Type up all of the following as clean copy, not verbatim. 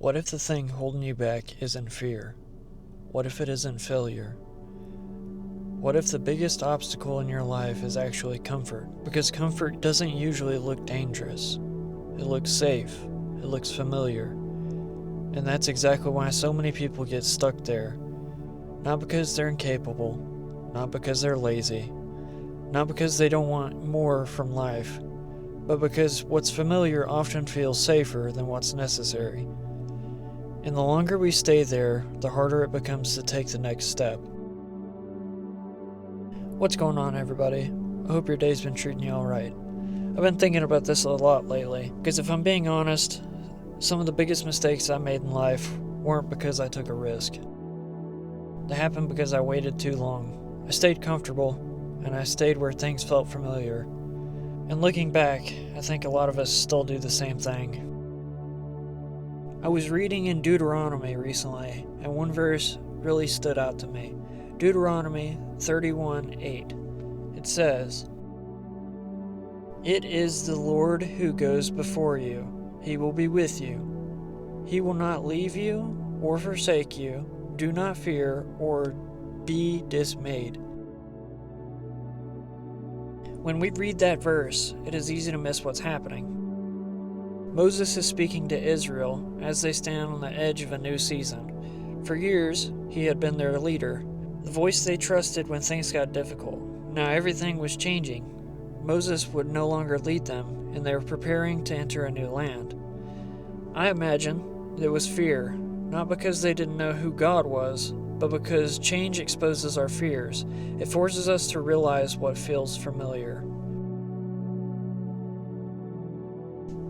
What if the thing holding you back isn't fear? What if it isn't failure? What if the biggest obstacle in your life is actually comfort? Because comfort doesn't usually look dangerous. It looks safe. It looks familiar. And that's exactly why so many people get stuck there. Not because they're incapable, not because they're lazy, not because they don't want more from life, but because what's familiar often feels safer than what's necessary. And the longer we stay there, the harder it becomes to take the next step. What's going on, everybody? I hope your day's been treating you alright. I've been thinking about this a lot lately, because if I'm being honest, some of the biggest mistakes I made in life weren't because I took a risk. They happened because I waited too long. I stayed comfortable, and I stayed where things felt familiar. And looking back, I think a lot of us still do the same thing. I was reading in Deuteronomy recently, and one verse really stood out to me. Deuteronomy 31:8. It says, "It is the Lord who goes before you. He will be with you. He will not leave you or forsake you. Do not fear or be dismayed." When we read that verse, it is easy to miss what's happening. Moses is speaking to Israel as they stand on the edge of a new season. For years, he had been their leader, the voice they trusted when things got difficult. Now everything was changing. Moses would no longer lead them, and they were preparing to enter a new land. I imagine there was fear, not because they didn't know who God was, but because change exposes our fears. It forces us to realize what feels familiar.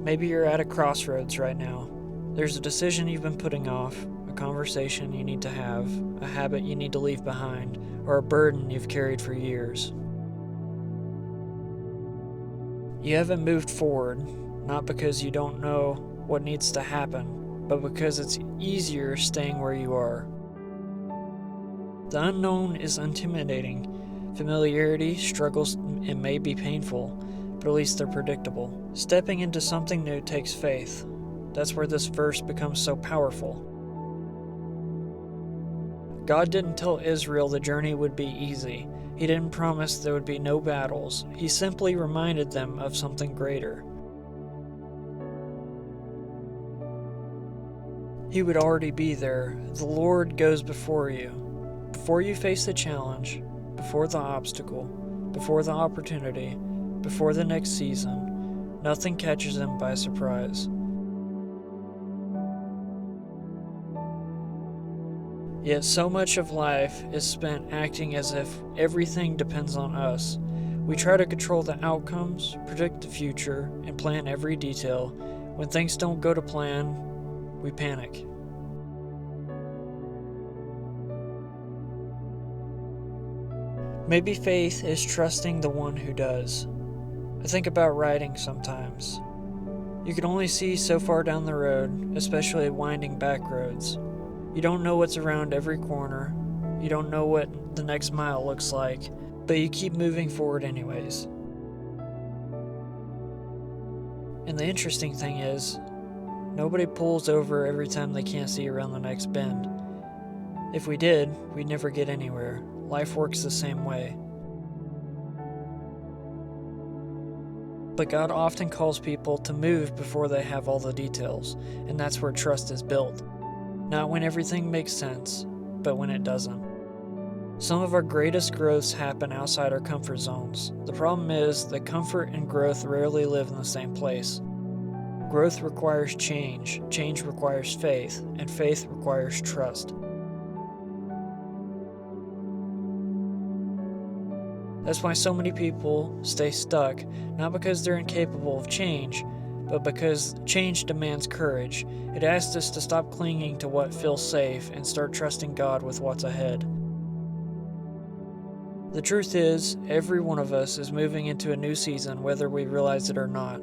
Maybe you're at a crossroads right now. There's a decision you've been putting off, a conversation you need to have, a habit you need to leave behind, or a burden you've carried for years. You haven't moved forward, not because you don't know what needs to happen, but because it's easier staying where you are. The unknown is intimidating. Familiarity, struggles, it may be painful, but at least they're predictable. Stepping into something new takes faith. That's where this verse becomes so powerful. God didn't tell Israel the journey would be easy. He didn't promise there would be no battles. He simply reminded them of something greater. He would already be there. The Lord goes before you. Before you face the challenge, before the obstacle, before the opportunity, before the next season, nothing catches him by surprise. Yet so much of life is spent acting as if everything depends on us. We try to control the outcomes, predict the future, and plan every detail. When things don't go to plan, we panic. Maybe faith is trusting the one who does. I think about riding sometimes. You can only see so far down the road, especially winding back roads. You don't know what's around every corner. You don't know what the next mile looks like, but you keep moving forward anyways. And the interesting thing is, nobody pulls over every time they can't see around the next bend. If we did, we'd never get anywhere. Life works the same way. But God often calls people to move before they have all the details, and that's where trust is built. Not when everything makes sense, but when it doesn't. Some of our greatest growths happen outside our comfort zones. The problem is that comfort and growth rarely live in the same place. Growth requires change, change requires faith, and faith requires trust. That's why so many people stay stuck, not because they're incapable of change, but because change demands courage. It asks us to stop clinging to what feels safe and start trusting God with what's ahead. The truth is, every one of us is moving into a new season whether we realize it or not.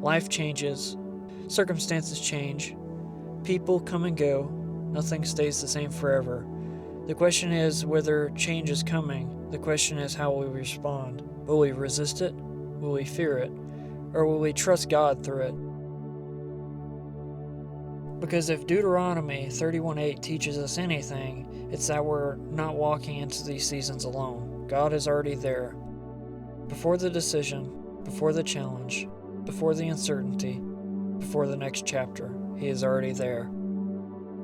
Life changes, circumstances change, people come and go, nothing stays the same forever. The question is whether change is coming. The question is how will we respond? Will we resist it? Will we fear it? Or will we trust God through it? Because if Deuteronomy 31:8 teaches us anything, it's that we're not walking into these seasons alone. God is already there. Before the decision, before the challenge, before the uncertainty, before the next chapter, He is already there.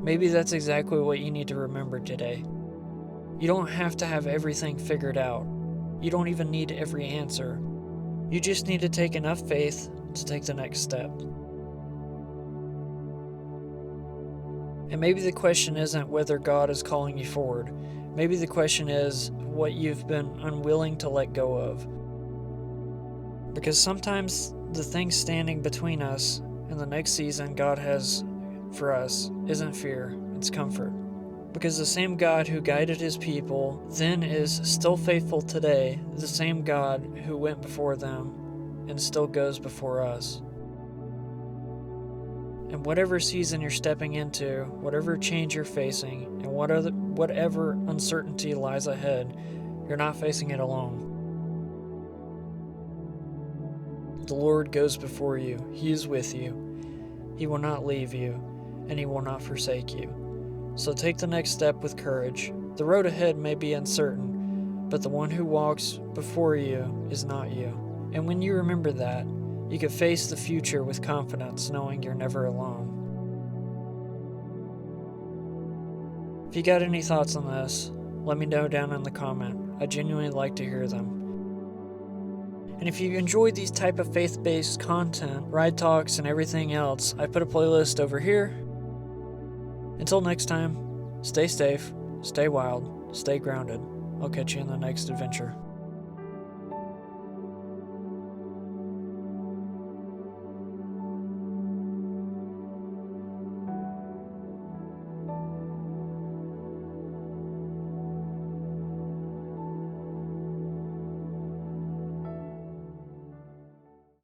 Maybe that's exactly what you need to remember today. You don't have to have everything figured out. You don't even need every answer. You just need to take enough faith to take the next step. And maybe the question isn't whether God is calling you forward. Maybe the question is what you've been unwilling to let go of. Because sometimes the thing standing between us and the next season God has for us isn't fear, it's comfort. Because the same God who guided His people then is still faithful today, the same God who went before them and still goes before us. And whatever season you're stepping into, whatever change you're facing, and whatever uncertainty lies ahead, you're not facing it alone. The Lord goes before you. He is with you. He will not leave you, and He will not forsake you. So take the next step with courage. The road ahead may be uncertain, but the one who walks before you is not you. And when you remember that, you can face the future with confidence, knowing you're never alone. If you got any thoughts on this, let me know down in the comment. I genuinely like to hear them. And if you enjoy these type of faith-based content, ride talks, and everything else, I put a playlist over here. Until next time, stay safe, stay wild, stay grounded. I'll catch you in the next adventure.